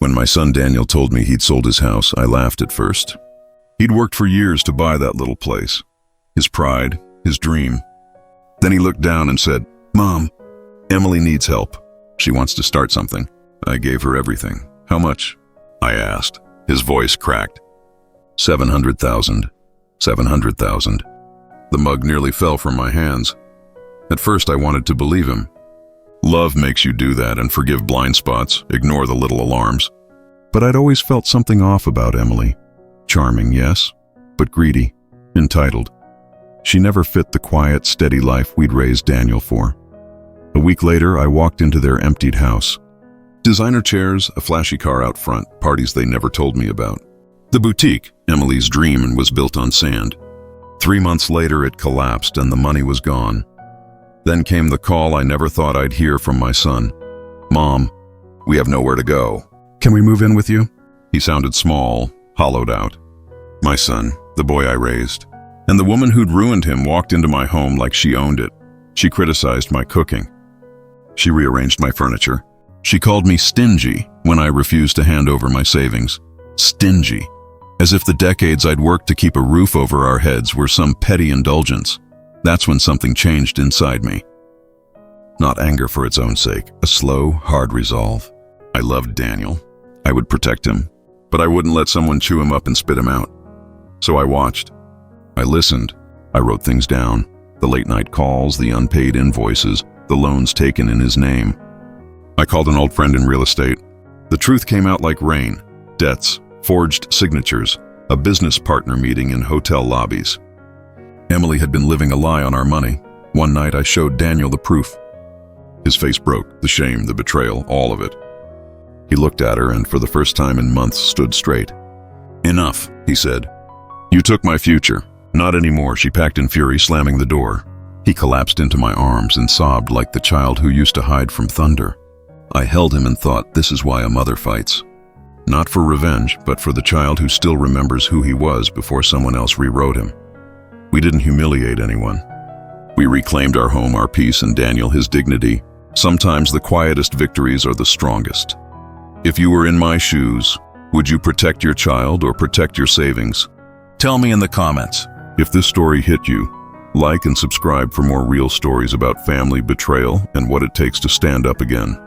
When my son Daniel told me he'd sold his house, I laughed at first. He'd worked for years to buy that little place. His pride, his dream. Then he looked down and said, "Mom, Emily needs help. She wants to start something." I gave her everything. "How much?" I asked. His voice cracked. 700,000. 700,000. The mug nearly fell from my hands. At first I wanted to believe him. Love makes you do that and forgive blind spots, ignore the little alarms. But I'd always felt something off about Emily. Charming, yes, but greedy, entitled. She never fit the quiet, steady life we'd raised Daniel for. A week later, I walked into their emptied house. Designer chairs, a flashy car out front, parties they never told me about. The boutique, Emily's dream, was built on sand. 3 months later, it collapsed and the money was gone. Then came the call I never thought I'd hear from my son. "Mom, we have nowhere to go. Can we move in with you?" He sounded small, hollowed out. My son, the boy I raised. And the woman who'd ruined him walked into my home like she owned it. She criticized my cooking. She rearranged my furniture. She called me stingy when I refused to hand over my savings. Stingy. As if the decades I'd worked to keep a roof over our heads were some petty indulgence. That's when something changed inside me. Not anger for its own sake, a slow, hard resolve. I loved Daniel. I would protect him, but I wouldn't let someone chew him up and spit him out. So I watched. I listened. I wrote things down. The late-night calls, the unpaid invoices, the loans taken in his name. I called an old friend in real estate. The truth came out like rain. Debts, forged signatures, a business partner meeting in hotel lobbies. Emily had been living a lie on our money. One night I showed Daniel the proof. His face broke, the shame, the betrayal, all of it. He looked at her and for the first time in months stood straight. "Enough," he said. "You took my future. Not anymore," she packed in fury, slamming the door. He collapsed into my arms and sobbed like the child who used to hide from thunder. I held him and thought, this is why a mother fights. Not for revenge, but for the child who still remembers who he was before someone else rewrote him. We didn't humiliate anyone. We reclaimed our home, our peace, and Daniel his dignity. Sometimes the quietest victories are the strongest. If you were in my shoes, would you protect your child or protect your savings? Tell me in the comments. If this story hit you, like and subscribe for more real stories about family betrayal and what it takes to stand up again.